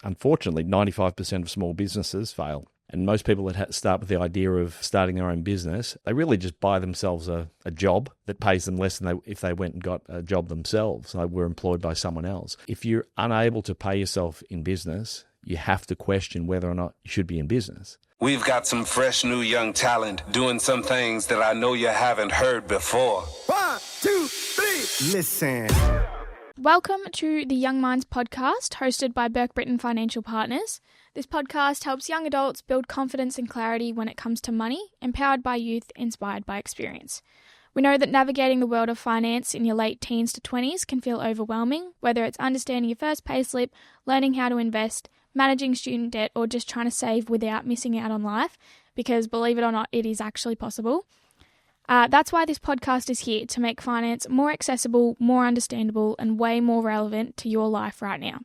unfortunately, 95% of small businesses fail. And most people that start with the idea of starting their own business, they really just buy themselves a job that pays them less than if they went and got a job themselves. They were employed by someone else. If you're unable to pay yourself in business, you have to question whether or not you should be in business. We've got some fresh new young talent doing some things that I know you haven't heard before. 1, 2, 3, listen. Welcome to the Young Minds podcast, hosted by Burke, Britton Financial Partners. This podcast helps young adults build confidence and clarity when it comes to money, empowered by youth, inspired by experience. We know that navigating the world of finance in your late teens to 20s can feel overwhelming, whether it's understanding your first payslip, learning how to invest, managing student debt, or just trying to save without missing out on life, because believe it or not, it is actually possible. That's why this podcast is here, to make finance more accessible, more understandable, and way more relevant to your life right now.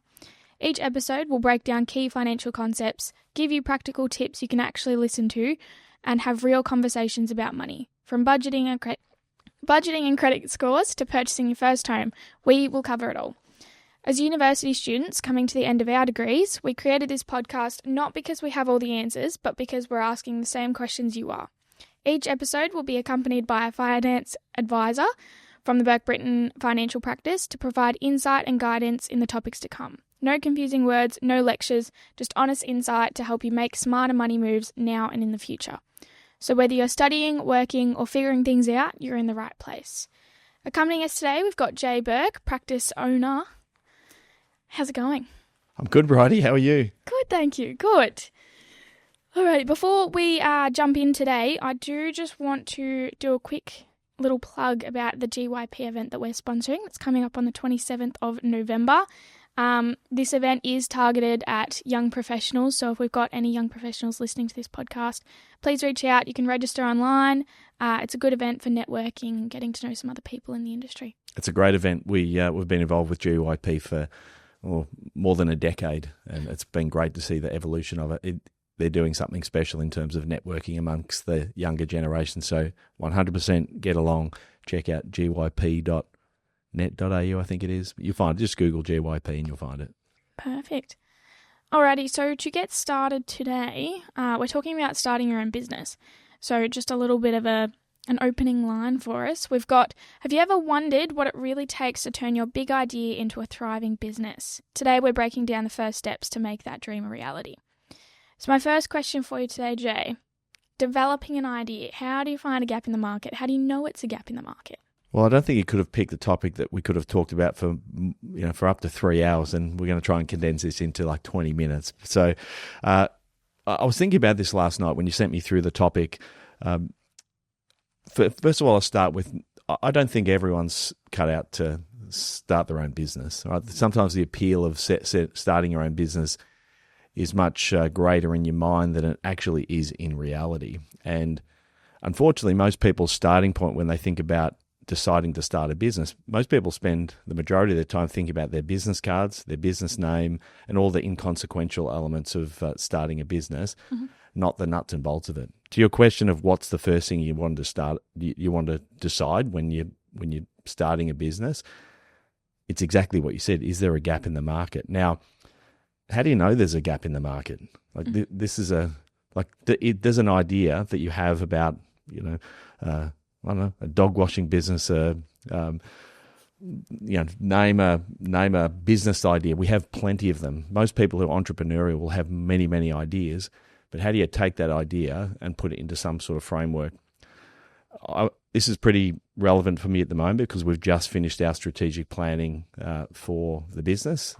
Each episode will break down key financial concepts, give you practical tips you can actually listen to, and have real conversations about money. From budgeting and credit scores to purchasing your first home, we will cover it all. As university students coming to the end of our degrees, we created this podcast not because we have all the answers, but because we're asking the same questions you are. Each episode will be accompanied by a finance advisor from the Burke Britton Financial Practice to provide insight and guidance in the topics to come. No confusing words, no lectures, just honest insight to help you make smarter money moves now and in the future. So whether you're studying, working, or figuring things out, you're in the right place. Accompanying us today, we've got Jay Burke, practice owner. How's it going? I'm good, Bridie. How are you? Good, thank you. Good. Alright, before we jump in today, I do just want to do a quick little plug about the GYP event that we're sponsoring. It's coming up on the 27th of November. This event is targeted at young professionals, so if we've got any young professionals listening to this podcast, please reach out. You can register online. It's a good event for networking and getting to know some other people in the industry. It's a great event. We've been involved with GYP for more than a decade, and it's been great to see the evolution of it. They're doing something special in terms of networking amongst the younger generation. So 100% get along. Check out gyp.net.au, I think it is. You'll find it. Just Google GYP and you'll find it. Perfect. Alrighty, so to get started today, we're talking about starting your own business. So just a little bit of an opening line for us. We've got, have you ever wondered what it really takes to turn your big idea into a thriving business? Today we're breaking down the first steps to make that dream a reality. So my first question for you today, Jay, developing an idea. How do you find a gap in the market? How do you know it's a gap in the market? Well, I don't think you could have picked a topic that we could have talked about for up to 3 hours, and we're going to try and condense this into like 20 minutes. So I was thinking about this last night when you sent me through the topic. First of all, I'll start with, I don't think everyone's cut out to start their own business. Right? Sometimes the appeal of starting your own business is much greater in your mind than it actually is in reality. And unfortunately, most people's starting point when they think about deciding to start a business, most people spend the majority of their time thinking about their business cards, their business name, and all the inconsequential elements of starting a business, not the nuts and bolts of it. To your question of what's the first thing you want to start, you want to decide when you're starting a business, it's exactly what you said. Is there a gap in the market? Now, how do you know there's a gap in the market? Like this is there's an idea that you have about, I don't know, a dog washing business, name a business idea. We have plenty of them. Most people who are entrepreneurial will have many, many ideas, but how do you take that idea and put it into some sort of framework? This is pretty relevant for me at the moment because we've just finished our strategic planning for the business.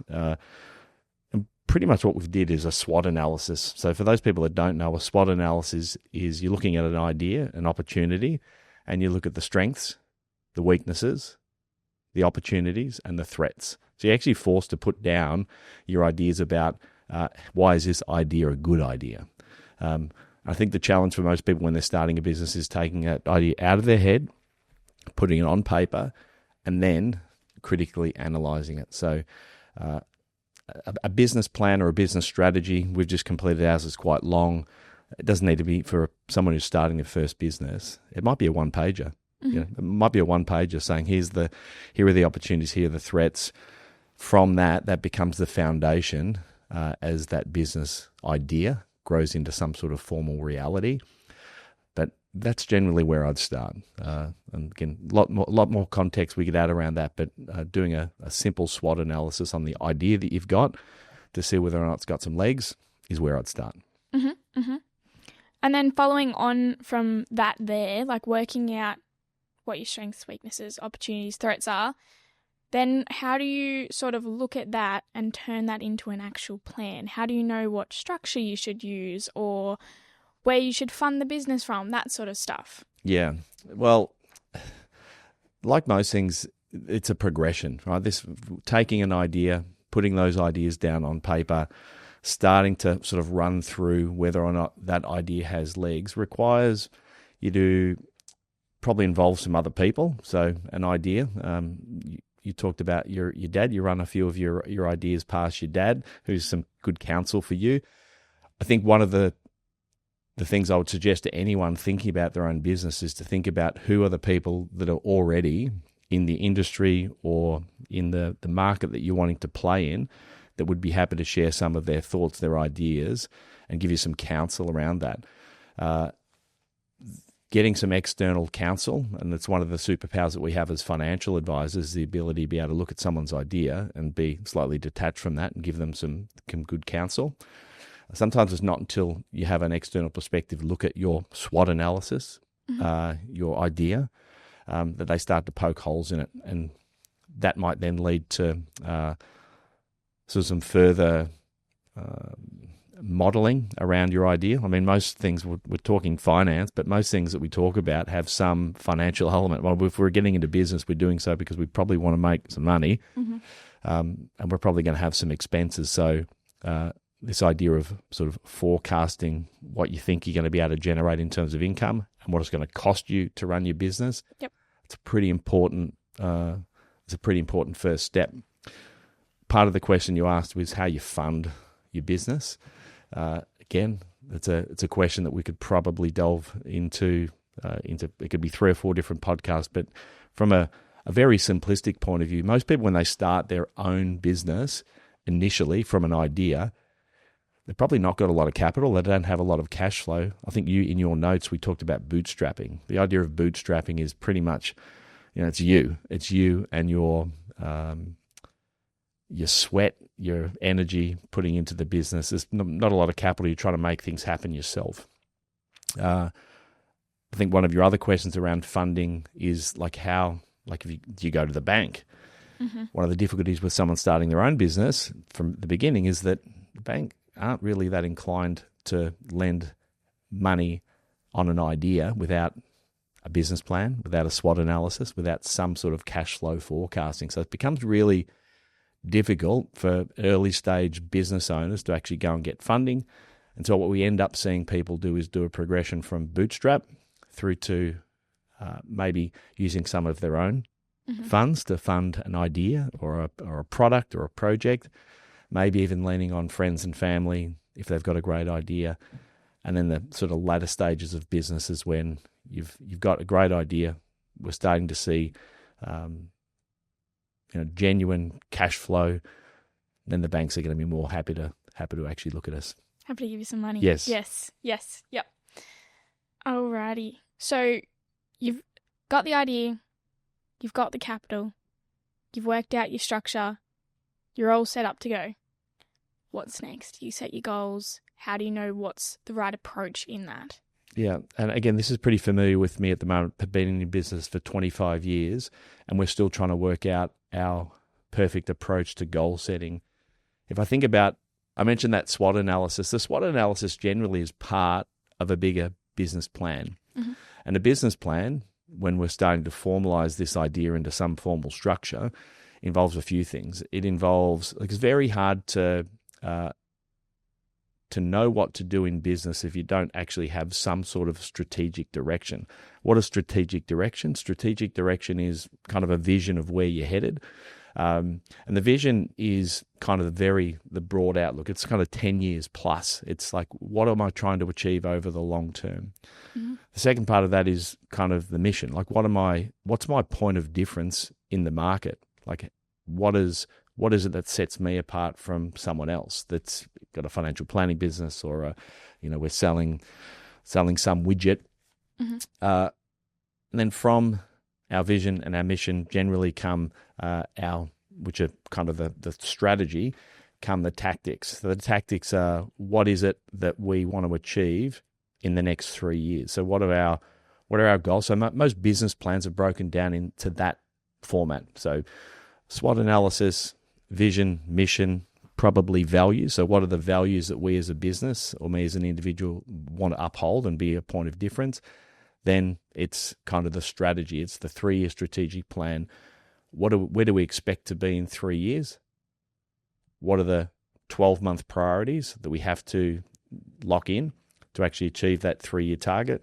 Pretty much what we did is a SWOT analysis. So for those people that don't know, a SWOT analysis is you're looking at an idea, an opportunity, and you look at the strengths, the weaknesses, the opportunities, and the threats. So you're actually forced to put down your ideas about why is this idea a good idea. I think the challenge for most people when they're starting a business is taking that idea out of their head, putting it on paper, and then critically analyzing it. So a business plan or a business strategy, we've just completed ours, is quite long. It doesn't need to be for someone who's starting their first business. It might be a one-pager. It might be a one-pager saying, here are the opportunities, here are the threats. From that becomes the foundation as that business idea grows into some sort of formal reality. But that's generally where I'd start. And again, a lot more context we could add around that, but doing a simple SWOT analysis on the idea that you've got to see whether or not it's got some legs is where I'd start. Mm-hmm, mm-hmm. And then following on from that there, like working out what your strengths, weaknesses, opportunities, threats are, then how do you sort of look at that and turn that into an actual plan? How do you know what structure you should use or where you should fund the business from, that sort of stuff? Yeah. Well, like most things, it's a progression, right? This taking an idea, putting those ideas down on paper, starting to sort of run through whether or not that idea has legs requires you to probably involve some other people. So an idea, you talked about your dad, you run a few of your ideas past your dad, who's some good counsel for you. I think one of the things I would suggest to anyone thinking about their own business is to think about who are the people that are already in the industry or in the market that you're wanting to play in that would be happy to share some of their thoughts, their ideas, and give you some counsel around that. Getting some external counsel, and it's one of the superpowers that we have as financial advisors, the ability to be able to look at someone's idea and be slightly detached from that and give them some good counsel. Sometimes it's not until you have an external perspective look at your SWOT analysis, your idea, that they start to poke holes in it. And that might then lead to some further modeling around your idea. I mean, most things, we're talking finance, but most things that we talk about have some financial element. Well, if we're getting into business, we're doing so because we probably want to make some money, and we're probably going to have some expenses. So this idea of sort of forecasting what you think you're going to be able to generate in terms of income and what it's going to cost you to run your business, it's a pretty important first step. Part of the question you asked was how you fund your business. Again, it's a question that we could probably delve into. It could be 3 or 4 different podcasts, but from a very simplistic point of view, most people when they start their own business initially from an idea, they've probably not got a lot of capital. They don't have a lot of cash flow. I think in your notes we talked about bootstrapping. The idea of bootstrapping is pretty much, it's you and your sweat, your energy putting into the business. There's not a lot of capital. You're trying to make things happen yourself. I think one of your other questions around funding is if you go to the bank. One of the difficulties with someone starting their own business from the beginning is that the bank aren't really that inclined to lend money on an idea without a business plan, without a SWOT analysis, without some sort of cash flow forecasting. So it becomes really difficult for early stage business owners to actually go and get funding. And so what we end up seeing people do is do a progression from bootstrap through to maybe using some of their own funds to fund an idea or a product or a project, maybe even leaning on friends and family if they've got a great idea. And then the sort of latter stages of business is when you've got a great idea. We're starting to see genuine cash flow. Then the banks are going to be more happy to actually look at us. Happy to give you some money. Yes. Yep. Alrighty. So you've got the idea, you've got the capital, you've worked out your structure, you're all set up to go. What's next? You set your goals. How do you know what's the right approach in that? Yeah, and again, this is pretty familiar with me at the moment. I've been in business for 25 years, and we're still trying to work out our perfect approach to goal setting. If I think about, I mentioned that SWOT analysis. The SWOT analysis generally is part of a bigger business plan. And a business plan, when we're starting to formalize this idea into some formal structure, involves a few things. It involves, it's very hard to know what to do in business if you don't actually have some sort of strategic direction. What is strategic direction? Strategic direction is kind of a vision of where you're headed. And the vision is kind of the broad outlook. It's kind of 10 years plus. It's like, what am I trying to achieve over the long term? The second part of that is kind of the mission. Like, what's my point of difference in the market? Like, what is What is it that sets me apart from someone else that's got a financial planning business, or we're selling some widget? And then from our vision and our mission generally come which are kind of the strategy, come the tactics. So the tactics are, what is it that we want to achieve in the next 3 years? So what are our goals? So most business plans are broken down into that format. So SWOT analysis, vision, mission, probably values. So what are the values that we as a business or me as an individual want to uphold and be a point of difference? Then it's kind of the strategy. It's the 3-year strategic plan. Where do we expect to be in 3 years? What are the 12-month priorities that we have to lock in to actually achieve that 3-year target?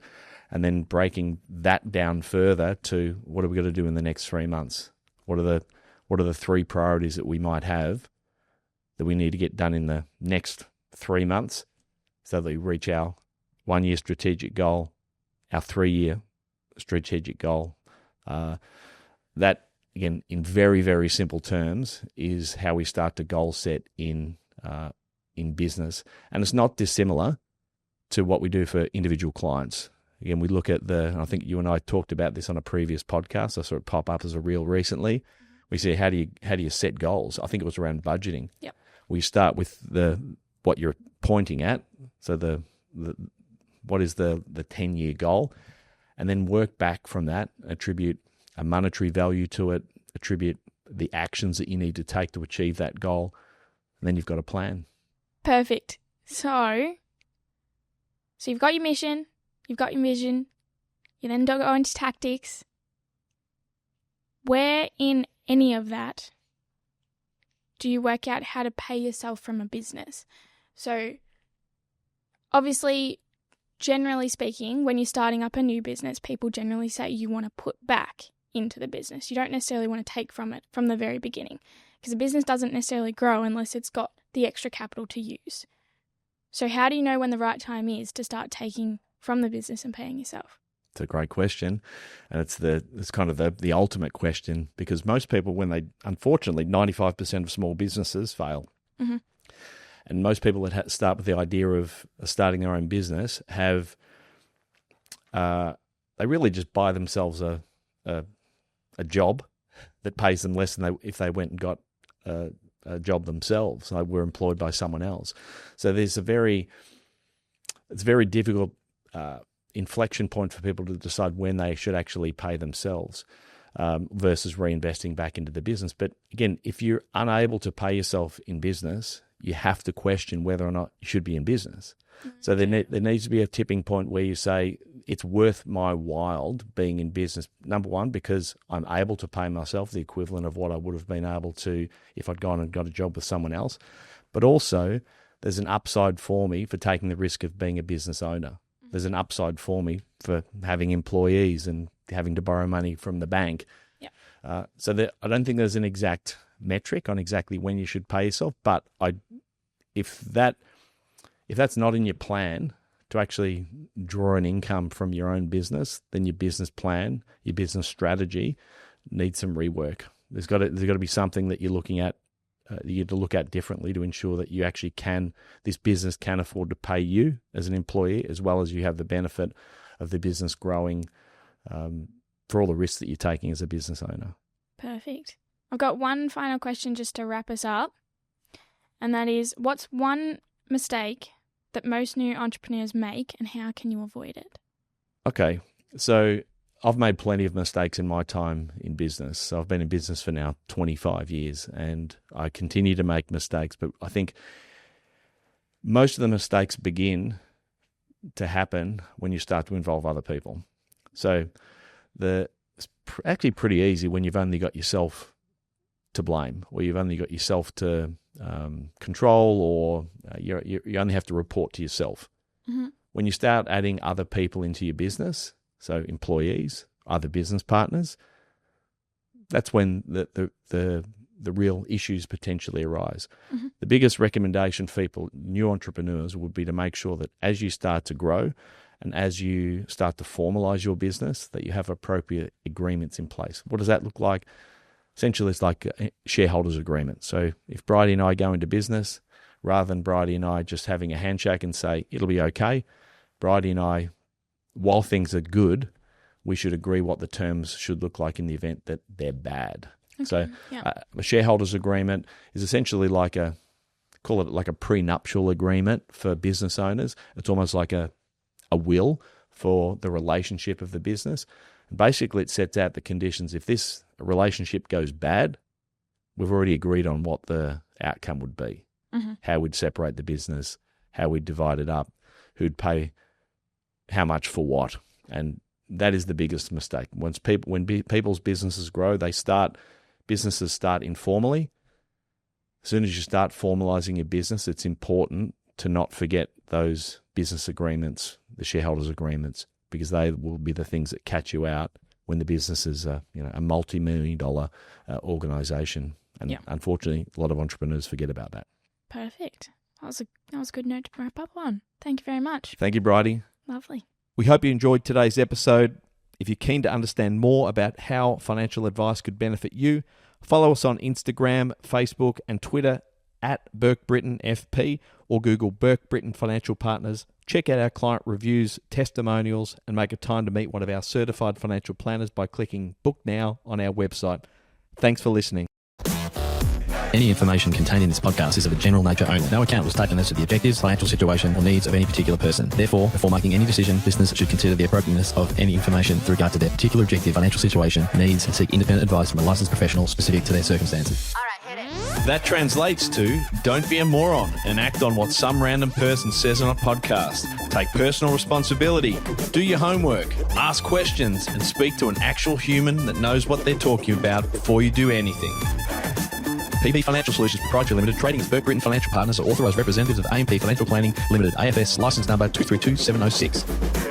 And then breaking that down further to, what are we going to do in the next 3 months? What are the 3 priorities that we might have that we need to get done in the next 3 months so that we reach our 1-year strategic goal, our 3-year strategic goal? That, again, in very, very simple terms, is how we start to goal set in business. And it's not dissimilar to what we do for individual clients. Again, we look at I think you and I talked about this on a previous podcast. I saw it pop up as a reel recently. We see, how do you set goals? I think it was around budgeting. Yep. We start with what you're pointing at. So what is the 10-year goal? And then work back from that, attribute a monetary value to it, attribute the actions that you need to take to achieve that goal, and then you've got a plan. Perfect. So you've got your mission, you've got your vision, you then go into tactics. Where in any of that do you work out how to pay yourself from a business? So obviously, generally speaking, when you're starting up a new business, people generally say you want to put back into the business. You don't necessarily want to take from it from the very beginning, because a business doesn't necessarily grow unless it's got the extra capital to use. So how do you know when the right time is to start taking from the business and paying yourself? It's a great question, and it's kind of the ultimate question, because most people, unfortunately, 95% of small businesses fail. Mm-hmm. And most people that start with the idea of starting their own business they really just buy themselves a job that pays them less than if they went and got a job themselves. They were employed by someone else. So it's a very difficult inflection point for people to decide when they should actually pay themselves versus reinvesting back into the business. But again, if you're unable to pay yourself in business, you have to question whether or not you should be in business. Mm-hmm. So there needs to be a tipping point where you say, it's worth my while being in business. Number one, because I'm able to pay myself the equivalent of what I would have been able to if I'd gone and got a job with someone else. But also, there's an upside for me for taking the risk of being a business owner. There's an upside for me for having employees and having to borrow money from the bank. Yeah. I don't think there's an exact metric on exactly when you should pay yourself, but if that's not in your plan to actually draw an income from your own business, then your business plan, your business strategy needs some rework. There's got to be something that you're looking at. You have to look at differently to ensure that you actually this business can afford to pay you as an employee, as well as you have the benefit of the business growing for all the risks that you're taking as a business owner. Perfect. I've got one final question just to wrap us up, and that is, what's one mistake that most new entrepreneurs make, and how can you avoid it? Okay, so I've made plenty of mistakes in my time in business. So I've been in business for now 25 years, and I continue to make mistakes. But I think most of the mistakes begin to happen when you start to involve other people. So it's actually pretty easy when you've only got yourself to blame, or you've only got yourself to control, or you only have to report to yourself. Mm-hmm. When you start adding other people into your business, so employees, other business partners, that's when the real issues potentially arise. Mm-hmm. The biggest recommendation for people, new entrepreneurs, would be to make sure that as you start to grow and as you start to formalize your business, that you have appropriate agreements in place. What does that look like? Essentially, it's like a shareholders agreement. So if Bridie and I go into business, rather than Bridie and I just having a handshake and say, it'll be okay, Bridie and I, while things are good, we should agree what the terms should look like in the event that they're bad. Okay. So a shareholders agreement is essentially call it like a prenuptial agreement for business owners. It's almost like a will for the relationship of the business. And basically, it sets out the conditions. If this relationship goes bad, we've already agreed on what the outcome would be, how we'd separate the business, how we'd divide it up, who'd pay how much for what. And that is the biggest mistake. When people's businesses grow, businesses start informally. As soon as you start formalizing your business, it's important to not forget those business agreements, the shareholders agreements, because they will be the things that catch you out when the business is a multi-million-dollar organization. And unfortunately, a lot of entrepreneurs forget about that. Perfect. That was a good note to wrap up on. Thank you very much. Thank you, Bridie. Lovely. We hope you enjoyed today's episode. If you're keen to understand more about how financial advice could benefit you, follow us on Instagram, Facebook, and Twitter at Burke Britton FP, or Google Burke Britton Financial Partners. Check out our client reviews, testimonials, and make a time to meet one of our certified financial planners by clicking Book Now on our website. Thanks for listening. Any information contained in this podcast is of a general nature only. No account was taken as to the objectives, financial situation, or needs of any particular person. Therefore, before making any decision, listeners should consider the appropriateness of any information with regard to their particular objective, financial situation, needs, and seek independent advice from a licensed professional specific to their circumstances. All right, hit it. That translates to, don't be a moron and act on what some random person says on a podcast. Take personal responsibility, do your homework, ask questions, and speak to an actual human that knows what they're talking about before you do anything. PB Financial Solutions Proprietary Limited, trading as Burke Britton Financial Partners, are authorised representatives of AMP Financial Planning Limited, AFS, licence number 232706.